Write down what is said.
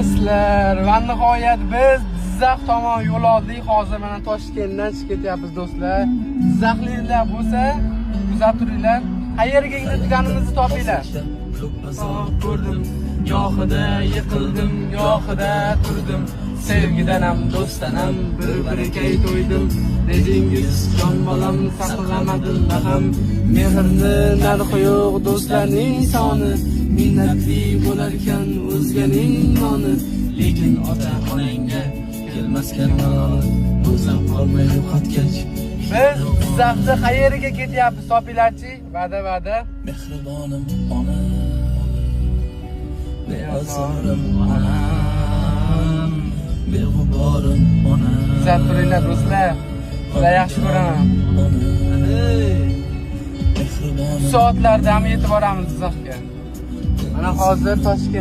Do'stlar, va nihoyat biz Jizzax tomon yo'l oldik. Hozir mana Toshkentdan chiqib ketyapmiz do'stlar. Jizzaxliklar bo'lsa, kuzatib turinglar. Qayerga ketganimizni topinglar. Ko'rdim, gohida yiqildim, gohida turdim. Sevgidan ham, do'stdan ham bir-biriga to'ydim. Dedingiz, jon bolam saqlamadim ham. Mehrni narxi yo'q do'stlarning soni. Minnatli bo'larkan o'zganing noni. Lekin ota-onangga kelmas kalmon. O'zim qolmay yo'qotgach. Biz Jizzaxda qayerga ketyapmiz topinglarchi? Va'da. Mehribonim ona. Beazorim onam. Beg'uborim ona. Kuzatib turinglar do'stlar. Juda yaxshi ko'raman. Soatlarda ham yetib boramiz Jizzaxga. Mana hozir Toshkent